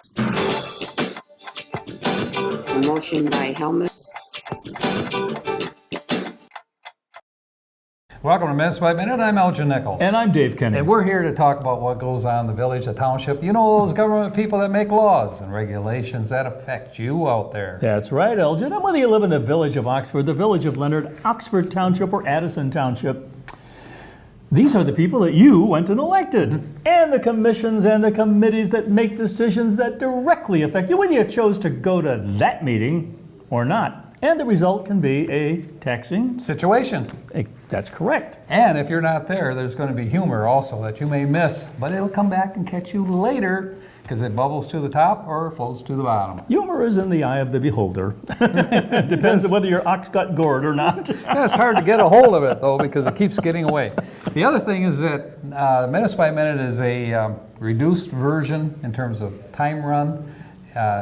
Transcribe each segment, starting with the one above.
A motion by Helmut. Welcome to Minutes by Minute. I'm Elgin Nichols. And I'm Dave Kenny. And we're here to talk about what goes on in the village, the township. You know, those government people that make laws and regulations that affect you out there. That's right, Elgin. And whether you live in the village of Oxford, the village of Leonard, Oxford Township, or Addison Township, these are the people that you went and elected. And the commissions and the committees that make decisions that directly affect you, whether you chose to go to that meeting or not. And the result can be a taxing Situation. That's correct. And if you're not there, there's going to be humor also that you may miss, but it'll come back and catch you later because it bubbles to the top or floats to the bottom. Humor is in the eye of the beholder. It depends on whether your ox got gored or not. Yeah, it's hard to get a hold of it though because it keeps getting away. The other thing is that Minutes by Minute is a reduced version in terms of time run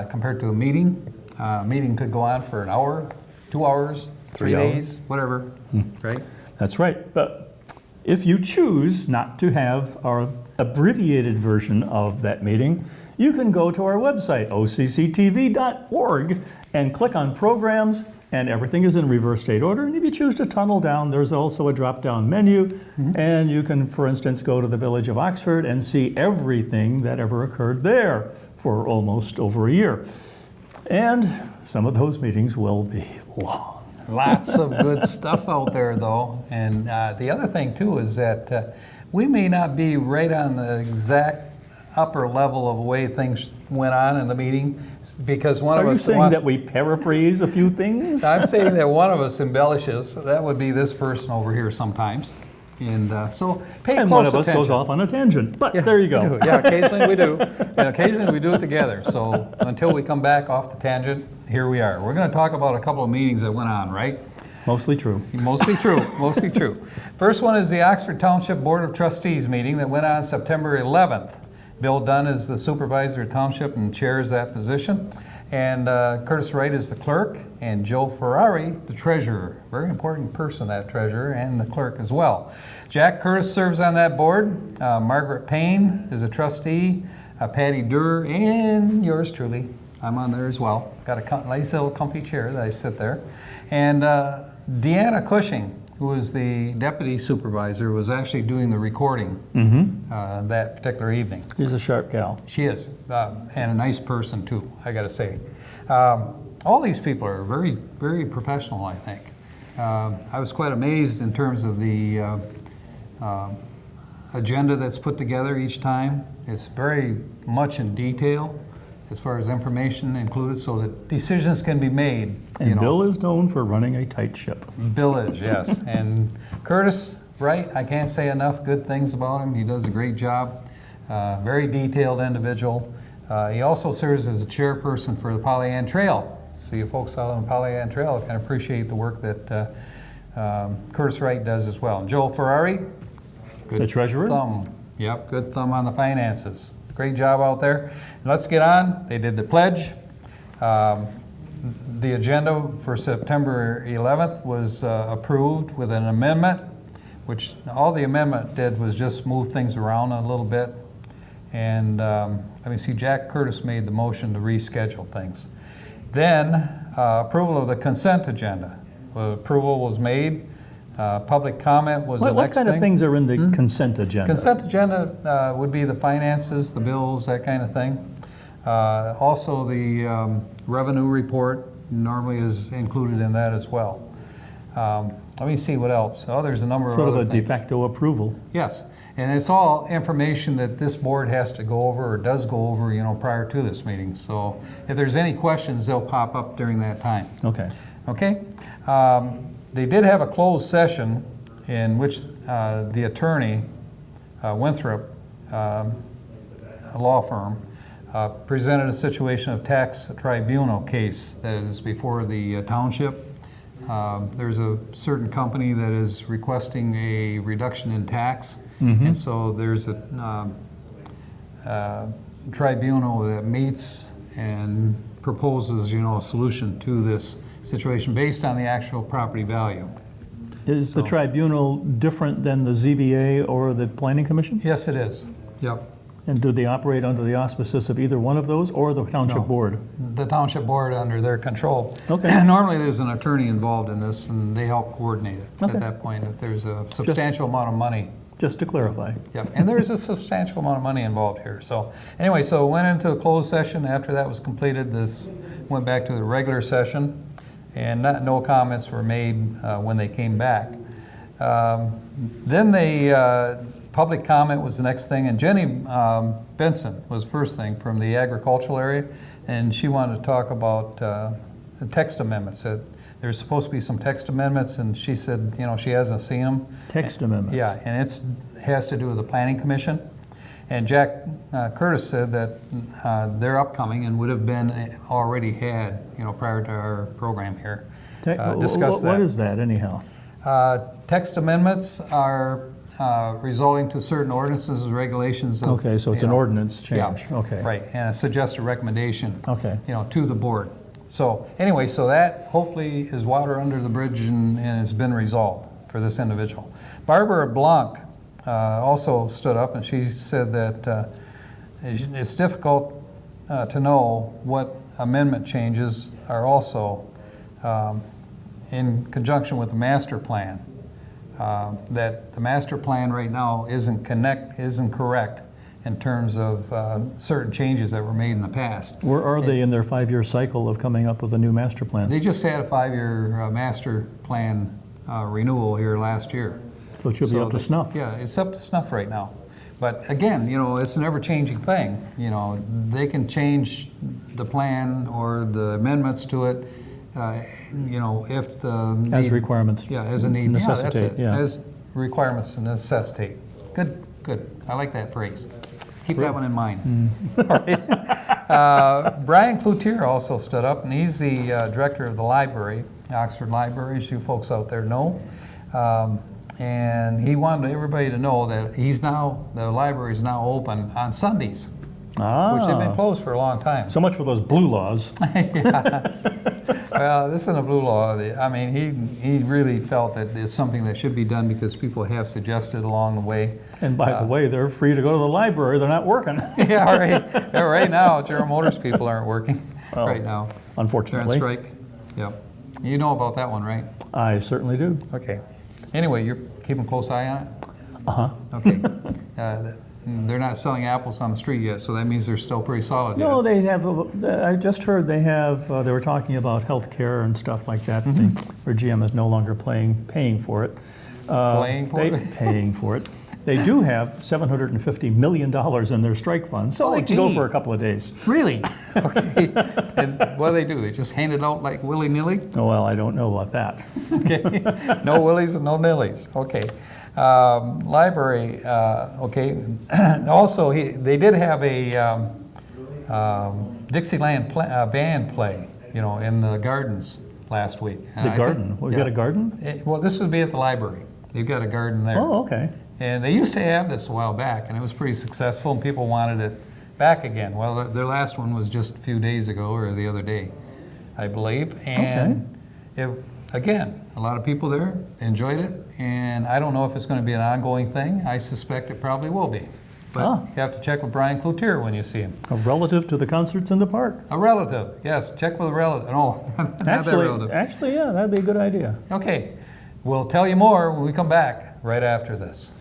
compared to a meeting. A meeting could go on for an hour, 2 hours, 3 days, whatever, right? That's right. But if you choose not to have our abbreviated version of that meeting, you can go to our website, occtv.org, and click on programs, and everything is in reverse date order. And if you choose to tunnel down, there's also a drop-down menu, and you can, for instance, go to the village of Oxford and see everything that ever occurred there for almost over a year. And some of those meetings will be long. Lots of good stuff out there, though. And the other thing, too, is that we may not be right on the exact upper level of the way things went on in the meeting because one of us Are you saying wants... that we paraphrase a few things? I'm saying that one of us embellishes. That would be this person over here sometimes. And so pay And close one of us attention. goes off on a tangent. But there you go. Yeah, occasionally we do. And occasionally we do it together. So until we come back off the tangent, here we are. We're going to talk about a couple of meetings that went on, right? Mostly true. Mostly true, mostly true. First one is the Oxford Township Board of Trustees meeting that went on September 11th. Bill Dunn is the supervisor of township and chairs that position. And Curtis Wright is the clerk, and Joe Ferrari, the treasurer. Very important person, that treasurer, and the clerk as well. Jack Curtis serves on that board. Margaret Payne is a trustee. Patty Durr, and yours truly. I'm on there as well. Got a nice little comfy chair that I sit there. And Deanna Cushing, who is the deputy supervisor, was actually doing the recording that particular evening. She's a sharp gal. She is, and a nice person too, I gotta say. All these people are very, very professional, I think. I was quite amazed in terms of the agenda that's put together each time. It's very much in detail as far as information included so that decisions can be made. And Bill is known for running a tight ship. Bill is, yes. And Curtis Wright, I can't say enough good things about him. He does a great job. Very detailed individual. He also serves as a chairperson for the Pollyant Trail. So you folks out on the Pollyant Trail can appreciate the work that Curtis Wright does as well. And Joe Ferrari, good The treasurer? thumb. Yep, good thumb on the finances. Great job out there. Let's get on. They did the pledge. The agenda for September 11th was approved with an amendment, which all the amendment did was just move things around a little bit. And let me see, Jack Curtis made the motion to reschedule things. Then approval of the consent agenda. Approval was made. Public comment was the next thing. What kind of things are in the consent agenda? Consent agenda would be the finances, the bills, that kind of thing. Also, the revenue report normally is included in that as well. Let me see what else. Oh, there's a number of Sort of other a things. de facto approval. Yes, and it's all information that this board has to go over or does go over, prior to this meeting. So if there's any questions, they'll pop up during that time. Okay. Okay? They did have a closed session in which the attorney, Winthrop, a law firm, presented a situation of tax tribunal case that is before the township. There's a certain company that is requesting a reduction in tax, and so there's a tribunal that meets and proposes, a solution to this situation based on the actual property value. Is the tribunal different than the ZBA or the Planning Commission? Yes, it is. Yep. And do they operate under the auspices of either one of those or the township No. board? The township board under their control. Okay. Normally, there's an attorney involved in this, and they help coordinate it Okay. at that point if there's a substantial amount of money. Just to clarify. Yep, and there's a substantial amount of money involved here. So anyway, so went into a closed session. After that was completed, this went back to the regular session, and no comments were made when they came back. Then public comment was the next thing, and Jenny Benson was the first thing from the agricultural area, and she wanted to talk about the text amendments. There's supposed to be some text amendments, and she said, she hasn't seen them. Text amendments. Yeah, and it has to do with the Planning Commission. And Jack Curtis said that they're upcoming and would have been already had, prior to our program here. Discuss that. What is that anyhow? Text amendments are resulting to certain ordinances and regulations. Okay, so it's an ordinance change. Yeah, Okay. right, and a suggested recommendation. Okay. To the board. So anyway, so that hopefully is water under the bridge and has been resolved for this individual. Barbara Blanc also stood up, and she said that it's difficult to know what amendment changes are also in conjunction with the master plan. That the master plan right now isn't correct in terms of certain changes that were made in the past. Where are they in their 5-year cycle of coming up with a new master plan? They just had a 5-year master plan renewal here last year. So it should be up to snuff. Yeah, it's up to snuff right now. But again, it's an ever-changing thing. They can change the plan or the amendments to it, if the As need- requirements Yeah, as a need. necessitate, Yeah, that's it. yeah. As requirements necessitate. Good. I like that phrase. Keep that one in mind. All right. Brian Cloutier also stood up, and he's the director of the library, Oxford Library, as you folks out there know. And he wanted everybody to know that the library is now open on Sundays, which have been closed for a long time. So much for those blue laws. Well, this isn't a blue law. I mean, he really felt that it's something that should be done because people have suggested along the way. And by the way, they're free to go to the library. They're not working. Yeah, right. Yeah, right now, General Motors people aren't working right now. They're on Unfortunately. strike. Yep. You know about that one, right? I certainly do. Okay. Anyway, you're keeping a close eye on it? Uh-huh. Okay. They're not selling apples on the street yet, so that means they're still pretty solid. No, yet. they have, I just heard they have, they were talking about health care and stuff like that, where GM is no longer paying for it. Playing for it? Paying for it. They do have $750 million in their strike fund, so Oh, they can go gee. for a couple of days. Really? Okay. And what do they do? They just hand it out like willy-nilly? Oh, well, I don't know about that. Okay. No willies and no nillies. Okay. Library, okay. Also, they did have a Dixieland band play, in the gardens last week. And The I garden. think- We've yeah. got a garden? Well, this would be at the library. They've got a garden there. Oh, okay. And they used to have this a while back, and it was pretty successful, and people wanted it back again. Well, their last one was just a few days ago, or the other day, I believe. And again, a lot of people there enjoyed it, and I don't know if it's going to be an ongoing thing. I suspect it probably will be. But you have to check with Brian Cloutier when you see him. A relative to the concerts in the park. A relative, yes, check with a relative. No, not that relative. Actually, yeah, that'd be a good idea. Okay, we'll tell you more when we come back right after this.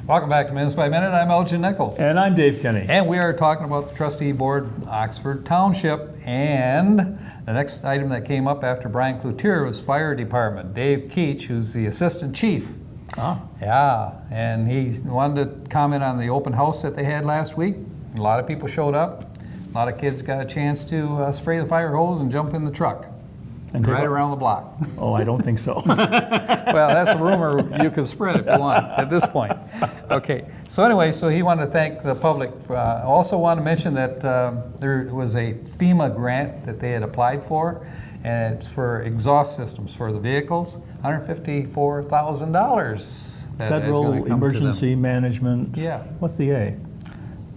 Welcome back to Minutes by Minute. I'm Elgin Nichols. And I'm Dave Kenny. And we are talking about the trustee board, Oxford Township. And the next item that came up after Brian Cloutier was fire department. Dave Keach, who's the assistant chief. Ah. Yeah, and he wanted to comment on the open house that they had last week. A lot of people showed up. A lot of kids got a chance to spray the fire hose and jump in the truck. And Right take a- around the block. Oh, I don't think so. Well, that's a rumor you can spread if you want at this point. Okay, so anyway, so he wanted to thank the public. Also want to mention that there was a FEMA grant that they had applied for, and it's for exhaust systems for the vehicles, $154,000. that is gonna Federal come to them. Emergency Management. Yeah. What's the A?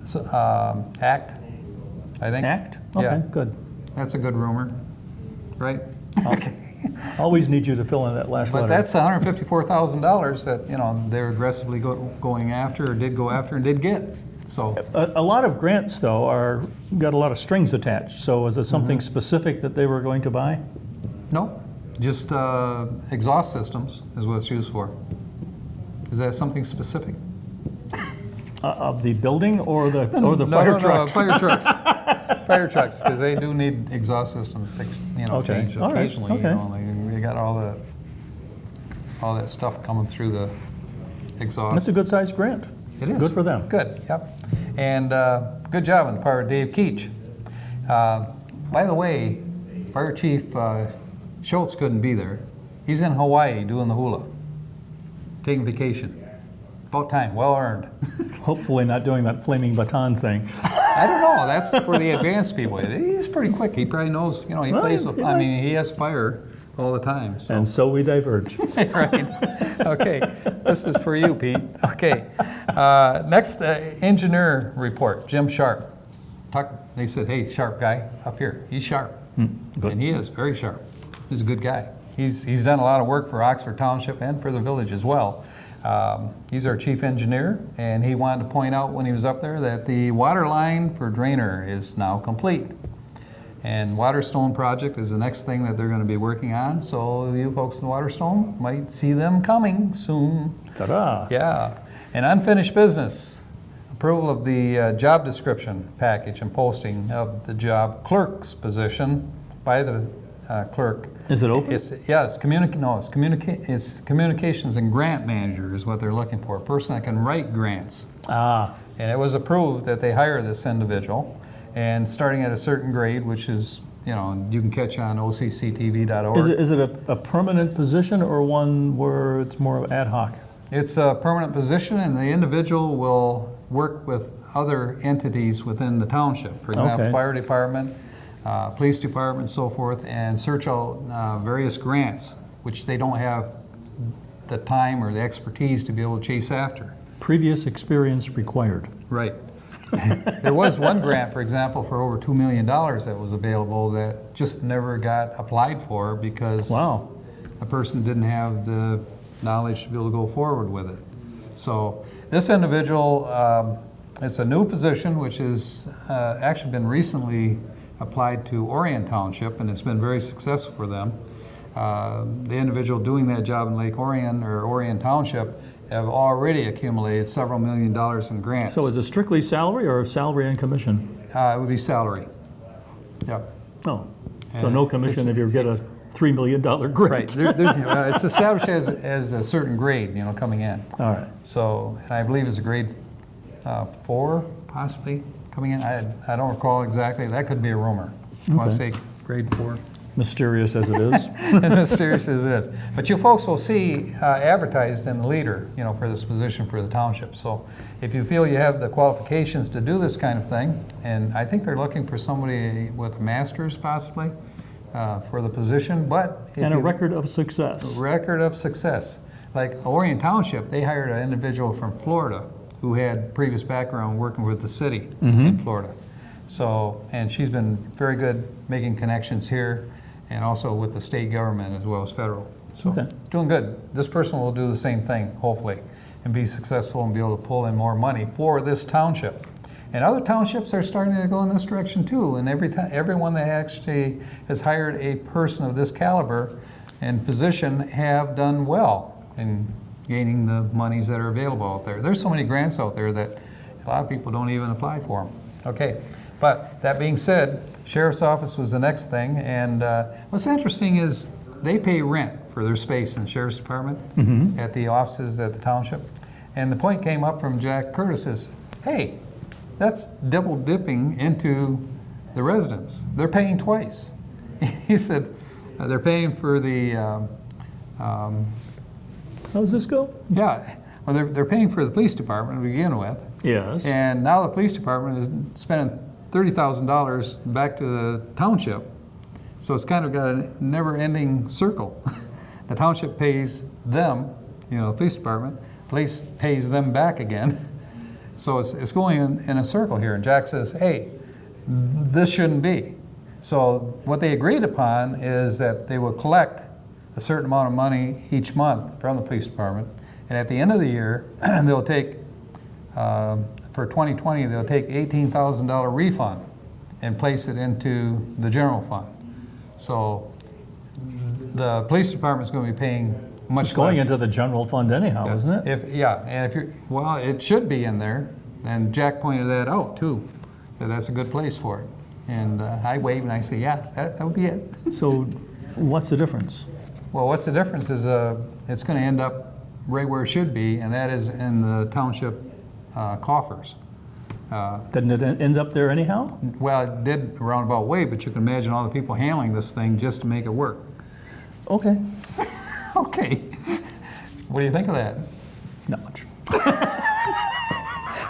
So, Act, I think. Act? Yeah. Okay, good. That's a good rumor, right? Okay. Always need you to fill in that last But letter. that's $154,000 that, they're aggressively going after, or did go after, and did get. So, A lot of grants, though, got a lot of strings attached. So is it something specific that they were going to buy? no, just exhaust systems is what it's used for. Is that something specific? Of the building or the No, fire trucks? fire trucks. Fire trucks, because they do need exhaust systems fixed, Okay. changed All right. occasionally. Okay. They got all that stuff coming through the exhaust. That's a good-sized grant. It is. Good for them. Good, yep. And good job on the part of Dave Keach. By the way, Fire Chief Schultz couldn't be there. He's in Hawaii doing the hula, taking vacation. About time, well earned. Hopefully not doing that flaming baton thing. I don't know, that's for the advanced people. He's pretty quick. He probably knows, he plays with, yeah. he has fire all the time, so. And so we diverge. Right. Okay. This is for you, Pete. Okay. Next, engineer report. Jim Sharp. They said, "Hey, Sharp guy up here. He's sharp, good. and he is very sharp. He's a good guy. He's done a lot of work for Oxford Township and for the village as well. He's our chief engineer, and he wanted to point out when he was up there that the water line for Drainer is now complete. And Waterstone project is the next thing that they're going to be working on, so you folks in Waterstone might see them coming soon. Ta-da! Yeah. And unfinished business. Approval of the job description package and posting of the job clerk's position by the clerk. Is it open? It's communications and grant manager is what they're looking for, a person that can write grants. Ah, And it was approved that they hire this individual, and starting at a certain grade, which is, you can catch on OCCTV.org. is it a permanent position or one where it's more ad hoc? It's a permanent position, and the individual will work with other entities within the township. For example, Okay. fire department, police department, so forth, and search out various grants, which they don't have the time or the expertise to be able to chase after. Previous experience required. Right. There was one grant, for example, for over $2 million that was available that just never got applied for because Wow. the person didn't have the knowledge to be able to go forward with it. So this individual, it's a new position which has actually been recently applied to Orion Township, and it's been very successful for them. The individual doing that job in Lake Orion or Orion Township have already accumulated several $1 million in grants. So is it strictly salary or salary and commission? It would be salary. Yep. Oh, so And no commission if you get a $3 million grant. Right. It's established as a certain grade, coming in. All right. So, and I believe it's a grade 4, possibly, coming in. I don't recall exactly. That could be a rumor. I want to say grade 4. Mysterious as it is. As mysterious as it is. But you folks will see advertised in the leader, for this position for the township. So if you feel you have the qualifications to do this kind of thing, and I think they're looking for somebody with a master's possibly for the position, but if And a you- record of success. record of success. Like Orion Township, they hired an individual from Florida who had previous background working with the city in Florida. So, and she's been very good making connections here and also with the state government as well as federal. So, Okay. doing good. This person will do the same thing, hopefully, and be successful and be able to pull in more money for this township. And other townships are starting to go in this direction too. And everyone that actually has hired a person of this caliber and position have done well in gaining the monies that are available out there. There's so many grants out there that a lot of people don't even apply for them. Okay, but that being said, Sheriff's Office was the next thing. And what's interesting is they pay rent for their space in the Sheriff's Department at the offices at the township. And the point came up from Jack Curtis is, hey, that's double dipping into the residents. They're paying twice. He said they're paying for the, How does this go? yeah, well, they're paying for the police department to begin with. Yes. And now the police department is spending $30,000 back to the township. So it's kind of got a never-ending circle. The township pays them, the police department, police pays them back again. So it's going in a circle here. And Jack says, hey, this shouldn't be. So what they agreed upon is that they will collect a certain amount of money each month from the police department. And at the end of the year, they'll take, for 2020, they'll take $18,000 refund and place it into the general fund. So the police department is going to be paying much It's going less. into the general fund anyhow, isn't it? And if you're, well, it should be in there. And Jack pointed that out too, that that's a good place for it. And I wave and I say, yeah, that would be it. So what's the difference? Well, what's the difference is it's going to end up right where it should be, and that is in the township coffers. Didn't it end up there anyhow? Well, it did a roundabout way, but you can imagine all the people handling this thing just to make it work. Okay. Okay. What do you think of that? Not much.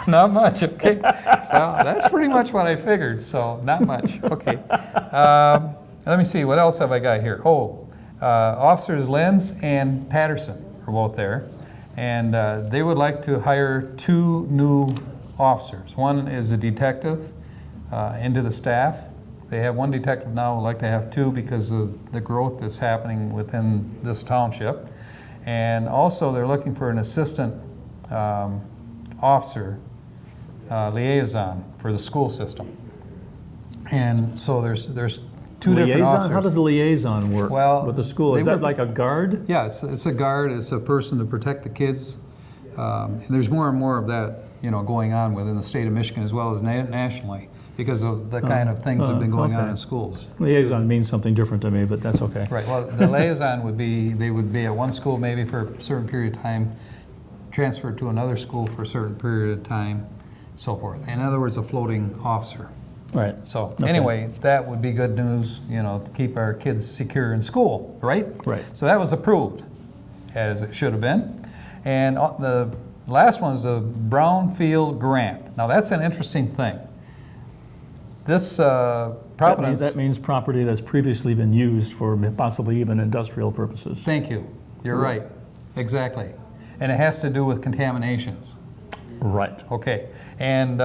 Not much, okay. Well, that's pretty much what I figured, so not much, okay. Let me see, what else have I got here? Officers Lenz and Patterson are both there, and they would like to hire 2 new officers. One is a detective into the staff. They have 1 detective now, would like to have 2 because of the growth that's happening within this township. And also they're looking for an assistant officer liaison for the school system. And so there's 2 different Liaison? officers. How does the liaison work Well, with the school? Is they that work- like a guard? Yeah, it's a guard, it's a person to protect the kids. And there's more and more of that, going on within the state of Michigan as well as nationally because of the kind of things that have been going on okay. in schools. Liaison means something different to me, but that's okay. Right, well, the liaison they would be at one school maybe for a certain period of time, transferred to another school for a certain period of time, so forth. In other words, a floating officer. Right. So Okay. anyway, that would be good news, to keep our kids secure in school, right? Right. So that was approved, as it should have been. And the last one is a Brownfield grant. Now that's an interesting thing. This Providence. That means property that's previously been used for possibly even industrial purposes. Thank you. You're right. Exactly. And it has to do with contaminations. Right. Okay. And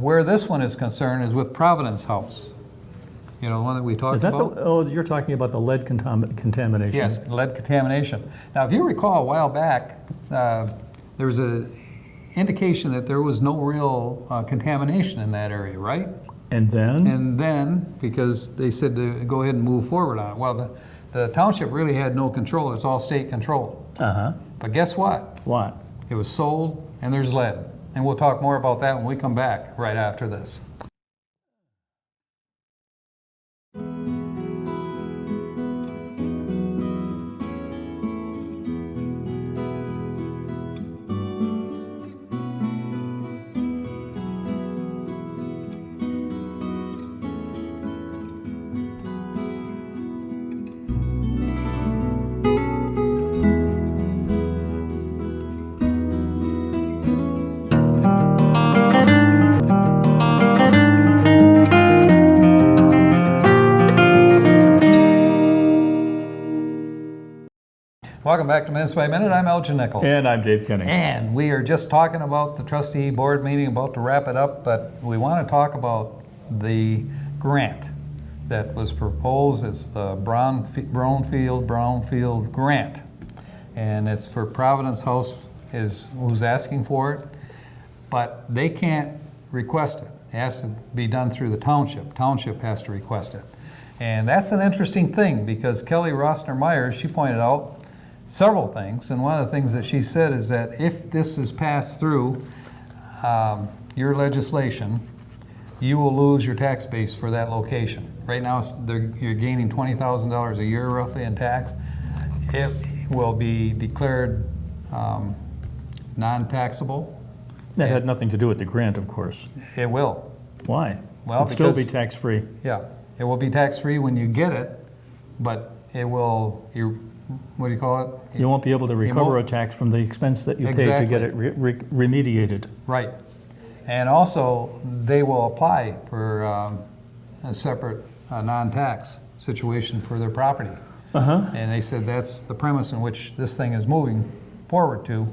where this one is concerned is with Providence House. The one that we talked Is that about? you're talking about the lead contamination? Yes, lead contamination. Now, if you recall a while back, there was an indication that there was no real contamination in that area, right? And then? And then, because they said to go ahead and move forward on it, well, the township really had no control. It's all state control. Uh-huh. But guess what? What? It was sold, and there's lead. And we'll talk more about that when we come back right after this. Welcome back to Minutes by Minute. I'm Elgin Nichols. And I'm Dave Kenny. And we are just talking about the trustee board meeting, about to wrap it up, but we want to talk about the grant that was proposed. It's the Brownfield grant. And it's for Providence House who's asking for it, but they can't request it. It has to be done through the township. Township has to request it. And that's an interesting thing because Kelly Rossner-Myers, she pointed out several things, and one of the things that she said is that if this is passed through your legislation, you will lose your tax base for that location. Right now, you're gaining $20,000 a year roughly in tax. It will be declared non-taxable, That had nothing to do with the grant, of course. It will. Why? Well, It'd still be because- tax-free. Yeah, it will be tax-free when you get it, but it will, what do you call it? You won't be able to recover a won't- tax from the expense that you paid to get it remediated. Right. And also, they will apply for a separate non-tax situation for their property. And they said that's the premise in which this thing is moving forward to.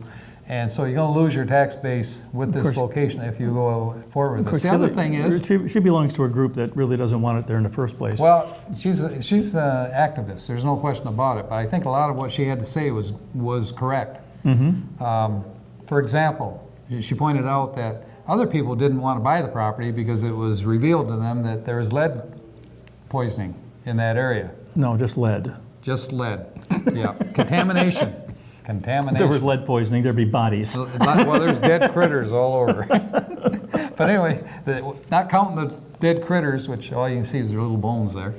And so you're going to lose your tax base with this course. location if you go forward with Of this. course, The other thing is, she belongs to a group that really doesn't want it there in the first place. well, she's an activist, there's no question about it, but I think a lot of what she had to say was correct. For example, she pointed out that other people didn't want to buy the property because it was revealed to them that there was lead poisoning in that area. No, just lead. Just lead, yeah. Contamination. If there was Contamination. lead poisoning, there'd be bodies. Well, there's dead critters all over. But anyway, not counting the dead critters, which all you can see is their little bones there.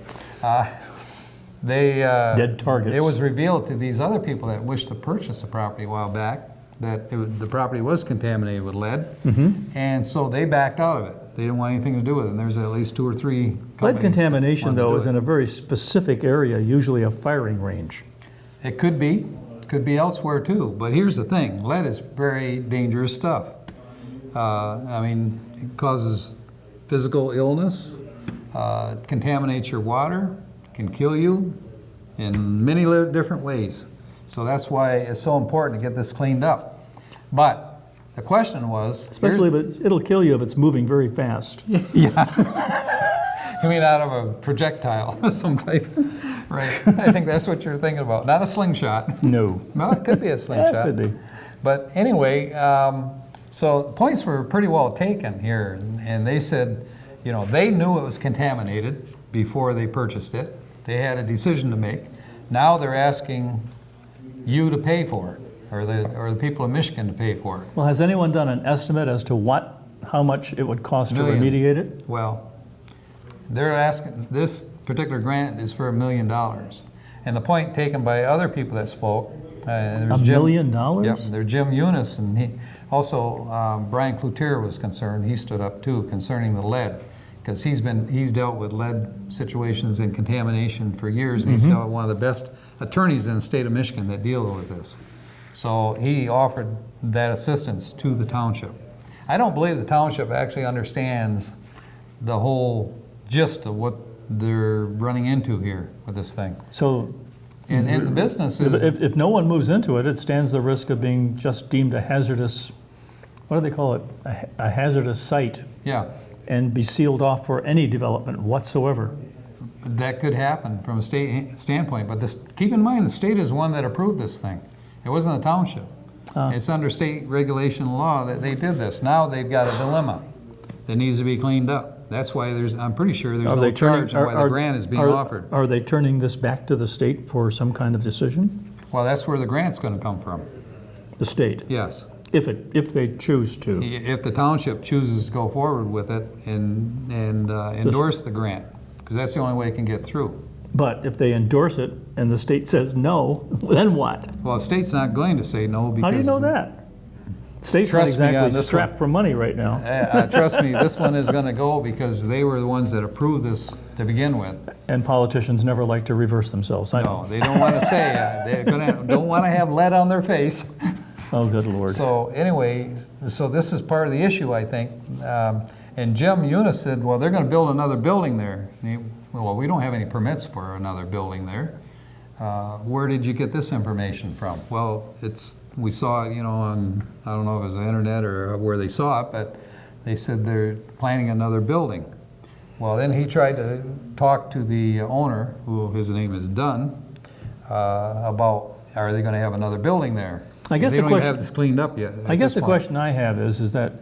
Dead targets. It was revealed to these other people that wished to purchase the property a while back that the property was contaminated with lead, and so they backed out of it. They didn't want anything to do with it. And there's at least 2 or 3 companies Lead contamination, that wanted to though, do is it. in a very specific area, usually a firing range. It could be elsewhere too. But here's the thing: lead is very dangerous stuff. I mean, it causes physical illness, contaminates your water, can kill you in many different ways. So that's why it's so important to get this cleaned up. But the question was, Especially, but it'll kill you if it's moving very fast. you mean out of a projectile of some type, right? I think that's what you're thinking about, not a slingshot. No. Well, it could be a slingshot. Yeah, it could be. But anyway, so the points were pretty well taken here, and they said, you know, they knew it was contaminated before they purchased it. They had a decision to make. Now they're asking you to pay for it, or the people of Michigan to pay for it. Well, has anyone done an estimate as to how much it would cost to Million. remediate it? Well, they're asking, this particular grant is for $1 million. And the point taken by other people that spoke, there's $1 million? Yep, there's Jim Eunice, and he also Brian Cloutier was concerned. He stood up too concerning the lead, because he's dealt with lead situations and contamination for years, and he's one of the best attorneys in the state of Michigan that deal with this. So he offered that assistance to the township. I don't believe the township actually understands the whole gist of what they're running into here with this thing. So And the business is, if no one moves into it, it stands the risk of being just deemed a hazardous, what do they call it? A hazardous site, yeah, and be sealed off for any development whatsoever. that could happen from a state standpoint. But keep in mind, the state is one that approved this thing. It wasn't a township. It's under state regulation law that they did this. Now they've got a dilemma that needs to be cleaned up. That's why I'm pretty sure there's no charge of why the grant is being offered. Are they turning this back to the state for some kind of decision? Well, that's where the grant's going to come from. The state, Yes. if they choose to. If the township chooses to go forward with it and endorse the grant, because that's the only way it can get through. But if they endorse it and the state says no, then what? Well, the state's not going to say no because... How do you know that? State's not Trust me on exactly this strapped one. for money right now. Trust me, this one is going to go because they were the ones that approved this to begin with. And politicians never like to reverse themselves. I know. No, they don't want to say, don't want to have lead on their face. Oh, good Lord. So anyway, so this is part of the issue, I think. And Jim Eunice said, well, they're going to build another building there. Well, we don't have any permits for another building there. Where did you get this information from? Well, we saw it, on, I don't know if it was the internet or where they saw it, but they said they're planning another building. Well, then he tried to talk to the owner, who his name is Dunn, about are they going to have another building there? I guess they the don't even question- have this cleaned up yet. I guess the question I have is that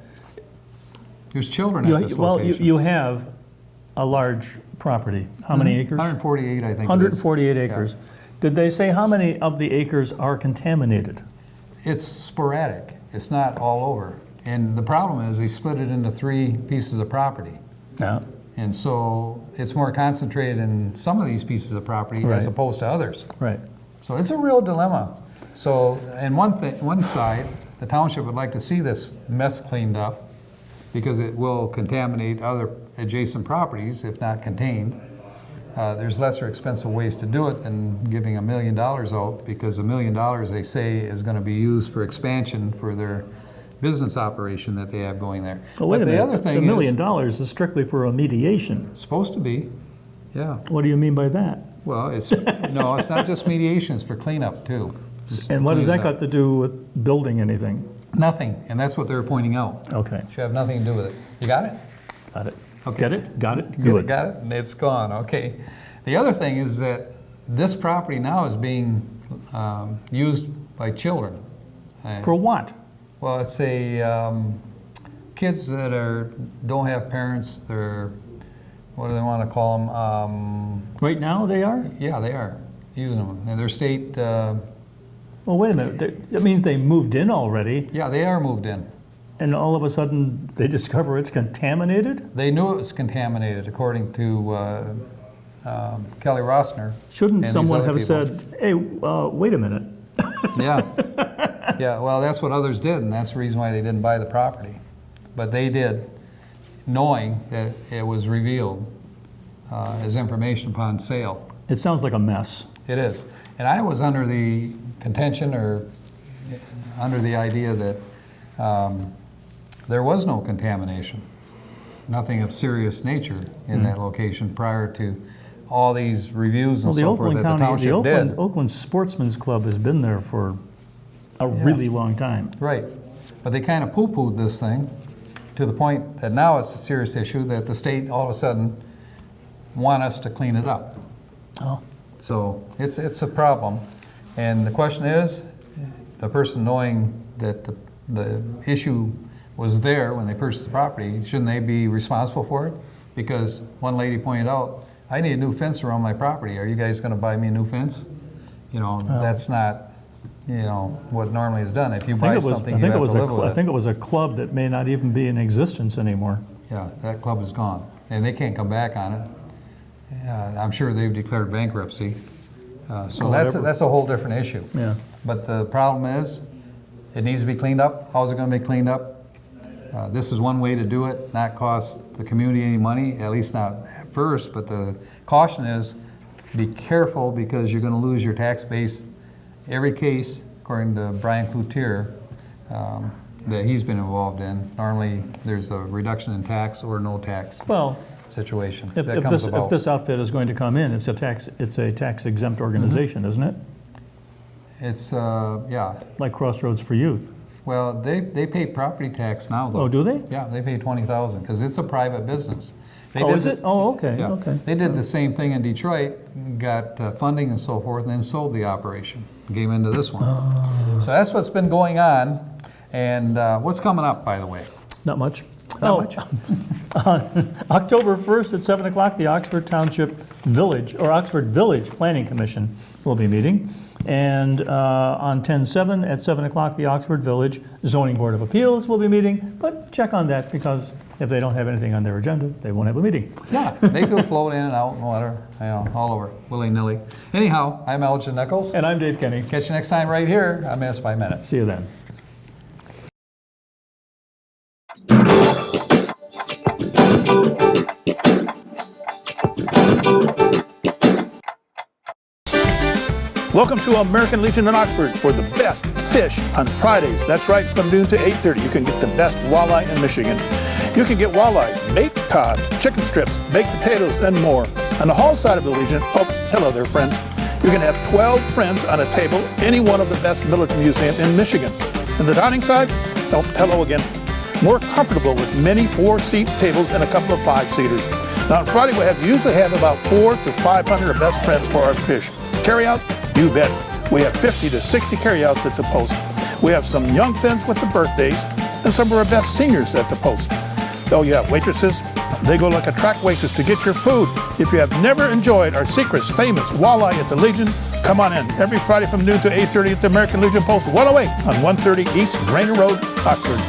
There's children at this location. you have a large property. How many acres? 148, I think. it is. 148 acres. Did they say how many of the acres are contaminated? It's sporadic. It's not all over. And the problem is they split it into 3 pieces of property. Yeah. And so it's more concentrated in some of these pieces of property Right. as opposed to others. Right. So it's a real dilemma. So, and one side, the township would like to see this mess cleaned up because it will contaminate other adjacent properties if not contained. There's lesser expensive ways to do it than giving $1 million out, because $1 million, they say, is going to be used for expansion for their business operation that they have going there. Well, wait But a minute. the other thing $1 million is, is strictly for a mediation. it's supposed to be, yeah. What do you mean by that? Well, it's, no, it's not just mediation, it's for cleanup too. It's And what has that cleaning got to do with building anything? up. Nothing, and that's what they're pointing out. Okay, Should have nothing to do with it. You got it? got it. Okay. Get it? Got it? Get it, Good. got it? And it's gone, okay. The other thing is that this property now is being used by children. For what? Well, it's kids that don't have parents, they're, what do they want to call them? Right now they are? Yeah, they are using them. And their state, Well, wait a minute. That means they moved in already, yeah, they are moved in. and all of a sudden they discover it's contaminated? They knew it was contaminated, according to Kelly Rossner. Shouldn't and these someone other have people. said, hey, wait a minute? Yeah, yeah, well, that's what others did, and that's the reason why they didn't buy the property. But they did, knowing that it was revealed as information upon sale. It sounds like a mess. It is. And I was under the contention, or under the idea that there was no contamination, nothing of serious nature in that location prior to all these reviews Well, and the so forth Oakland that the County, township did. Oakland Sportsman's Club has been there for a really long time. Right, but they kind of poo-pooed this thing to the point that now it's a serious issue that the state all of a sudden want us to clean it up. Oh. So it's a problem. And the question is, the person knowing that the issue was there when they purchased the property, shouldn't they be responsible for it? Because one lady pointed out, I need a new fence around my property. Are you guys gonna buy me a new fence? You know, that's not, you know, what normally is done. If you buy something, you have to live with I it. think it was a club that may not even be in existence anymore. Yeah, that club is gone, and they can't come back on it. I'm sure they've declared bankruptcy. So that's a whole different issue. Yeah. But the problem is, it needs to be cleaned up. How's it gonna be cleaned up? This is one way to do it, not cost the community any money, at least not at first, but the caution is, be careful because you're gonna lose your tax base. Every case, according to Brian Cloutier, that he's been involved in, normally there's a reduction in tax or no tax Well, situation if that comes if about. this outfit is going to come in, it's a tax exempt organization, isn't it? It's, yeah, Like Crossroads for Youth. well, they pay property tax now though. Oh, do they? Yeah, they pay $20,000 because it's a private business. They Oh, did is the- it? Oh, okay, Yeah. okay. They did the same thing in Detroit, got funding and so forth, and then sold the operation, came into this one. Oh. So that's what's been going on, and what's coming up, by the way? Not much. Not much? October 1st at 7 o'clock, the Oxford Township Village, or Oxford Village Planning Commission will be meeting. And on 10/7 at 7 o'clock, the Oxford Village Zoning Board of Appeals will be meeting. But check on that, because if they don't have anything on their agenda, they won't have a meeting. Yeah, they go float in and out and whatever, you know, all over, willy-nilly. Anyhow, I'm Elgin Nichols. And I'm Dave Kenny. Catch you next time right here on Minutes by Minute. See you then. Welcome to American Legion in Oxford for the best fish on Fridays. That's right, from noon to 8:30. You can get the best walleye in Michigan. You can get walleye, baked cod, chicken strips, baked potatoes, and more. On the hall side of the Legion, oh, hello there, friends. You can have 12 friends on a table, any one of the best military museums in Michigan. And the dining side, oh, hello again. More comfortable with many 4-seat tables and a couple of 5-seaters. Now on Friday, we usually have about 400 to 500 of best friends for our fish. Carry out? You bet. We have 50 to 60 carryouts at the post. We have some young friends with the birthdays and some of our best seniors at the post. Oh yeah, waitresses, they go like a track waitress to get your food. If you have never enjoyed our secret famous walleye at the Legion, come on in every Friday from noon to 8:30 at the American Legion Post 108 on 130 East Rainer Road, Oxford.